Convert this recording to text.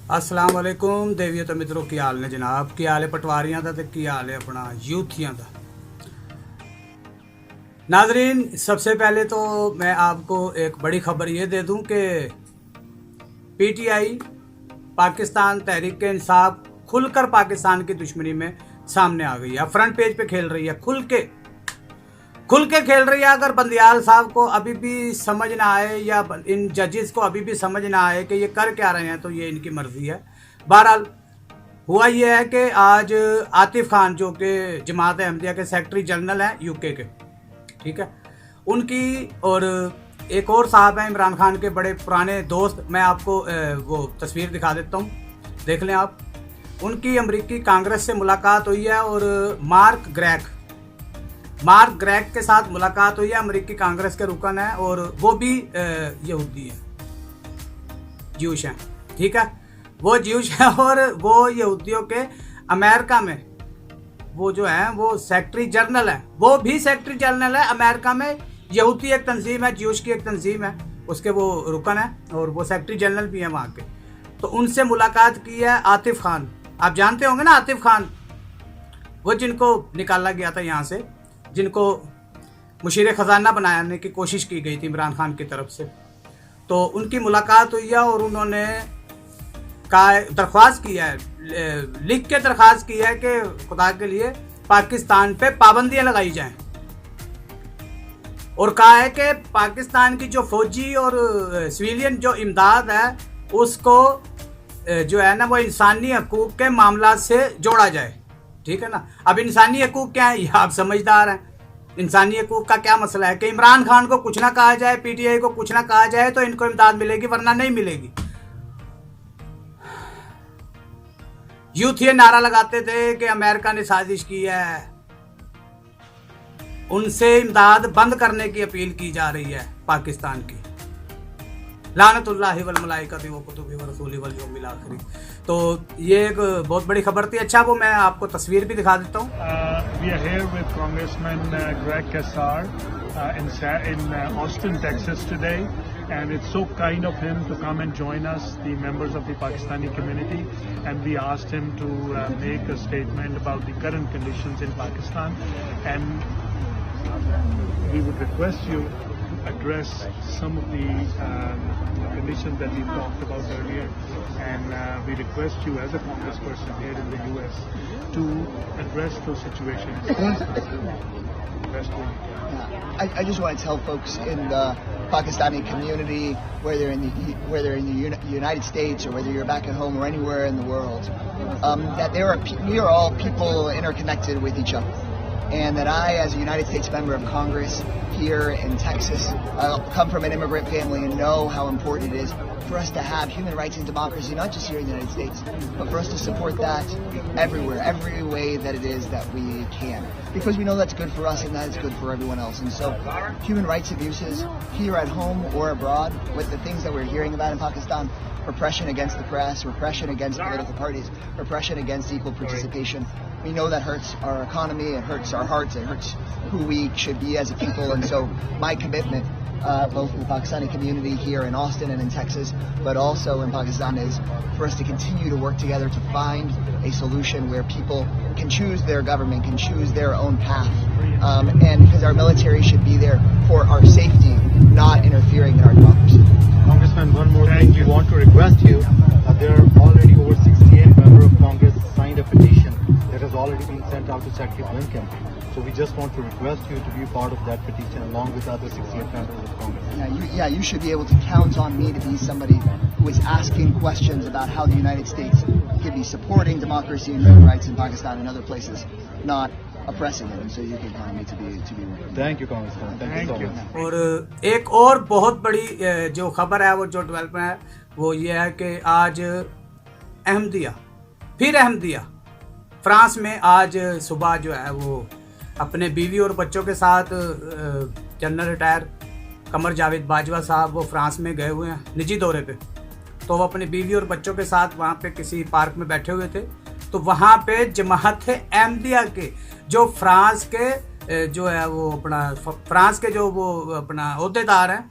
अस्सलाम वालेकुम देवियों तो मित्रों की हाल ने जनाब की हाल है पटवारियां का तो की हाल है अपना यूथियां का। नाजरीन सबसे पहले तो मैं आपको एक बड़ी खबर ये दे दूं कि पीटीआई पाकिस्तान तहरीक इंसाफ खुलकर पाकिस्तान की दुश्मनी में सामने आ गई है, फ्रंट पेज पे खेल रही है, खुल के खेल रही है। अगर बंदियाल साहब को अभी भी समझ ना आए या इन जजेस को अभी भी समझ ना आए कि ये कर क्या रहे हैं तो ये इनकी मर्जी है। बहरहाल हुआ ये है कि आज आतिफ खान जो कि जमात अहमदिया के सेक्रेटरी जनरल हैं यूके के, ठीक है, उनकी और एक और साहब हैं इमरान खान के बड़े पुराने दोस्त, मैं आपको वो तस्वीर दिखा देता हूँ, देख लें आप। उनकी अमेरिकी कांग्रेस से मुलाकात हुई है और मार्क ग्रेग के साथ मुलाकात हुई है। अमेरिकी कांग्रेस के रुकन है और वो भी यहूदी है, ज्यूश हैं, ठीक है, वो ज्यूश है और वो यहूदियों के अमेरिका में वो जो है वो सेक्रेटरी जनरल है, वो भी सेक्रेटरी जनरल है अमेरिका में। यहूदी एक तंजीम है, ज्यूश की एक तंजीम है, उसके वो रुकन है और वो सेक्रेटरी जनरल भी है वहाँ के। तो उनसे मुलाकात की है आतिफ खान, आप जानते होंगे ना आतिफ खान, वो जिनको निकाला गया था यहाँ से, जिनको मुशीर ख़जाना बनाने की कोशिश की गई थी इमरान खान की तरफ से। तो उनकी मुलाकात हुई है और उन्होंने दरख्वास्त की है, लिख के दरख्वास्त की है कि खुदा के लिए पाकिस्तान पे पाबंदियां लगाई जाएं और कहा है कि पाकिस्तान की जो फौजी और सिविलियन जो इमदाद है उसको जो है ना वो इंसानी हकूक़ के मामला से जोड़ा जाए, ठीक है ना। अब इंसानी हकूक़ क्या है ये आप समझदार हैं। इंसानी हकूक़ का क्या मसला है कि इमरान खान को कुछ ना कहा जाए, पीटीआई को कुछ ना कहा जाए तो इनको इमदाद मिलेगी वरना नहीं मिलेगी। यूथ ये नारा लगाते थे कि अमेरिका ने साजिश की है, उनसे इमदाद बंद करने की अपील की जा रही है पाकिस्तान की। लानतुल्लाहि वल मलाइकति व कुतुबि व रसूलि वल यौमिल आखिर। तो ये एक बहुत बड़ी खबर थी। अच्छा वो मैं आपको तस्वीर भी दिखा देता हूँ। We are here with Congressman Greg Casar in Austin, Texas today, and it's so kind of him to come and join us, the members of the Pakistani community, and we asked him to make a statement about the current conditions in Pakistan, and we would request you to address some of the conditions that we talked about earlier, and we request you as a congressperson here in the US to address those situations. I just want to tell folks in the Pakistani community, whether in the United States or whether you're back at home or anywhere in the world, that we are all people interconnected with each other. And that I, as a United States member of Congress here in Texas, come from an immigrant family and know how important it is for us to have human rights and democracy, not just here in the United States, but for us to support that everywhere, every way that it is that we can. Because we know that's good for us and that is good for everyone else. And so human rights abuses here at home or abroad, with the things that we're hearing about in Pakistan, repression against the press, repression against political parties, repression against equal participation. We know that hurts our economy, it hurts our hearts, it hurts who we should be as a people. And so my commitment, both in the Pakistani community here in Austin and in Texas, but also in Pakistan, is for us to continue to work together to find a solution where people can choose their government, can choose their own path. And because our military should be there for our safety, not interfering in our democracy. Congressman, one more thing. We want to request you. There are already over 68 members of Congress signed a petition that has already been sent out to Secretary Blinken. So we just want to request you to be part of that petition along with other 68 members of Congress. You should be able to count on me to be somebody who is asking questions about how the United States can be supporting democracy and human rights in Pakistan and other places, not oppressing it. And so you can count on me to be. Thank you, Congressman. Thank you so much. और एक और बहुत बड़ी जो खबर है वो जो डेवलपमेंट है वो ये है कि आज अहमदिया फ्रांस में आज सुबह जो है वो अपने बीवी और बच्चों के साथ जनरल रिटायर कमर जावेद बाजवा साहब वो फ्रांस में गए हुए हैं निजी दौरे पे। तो वो अपनी बीवी और बच्चों के साथ वहाँ पे किसी पार्क में बैठे हुए थे, तो वहाँ पे जमात अहमदिया के जो फ्रांस के जो है वो अपना फ्रांस के जो वो अपना ओहदेदार हैं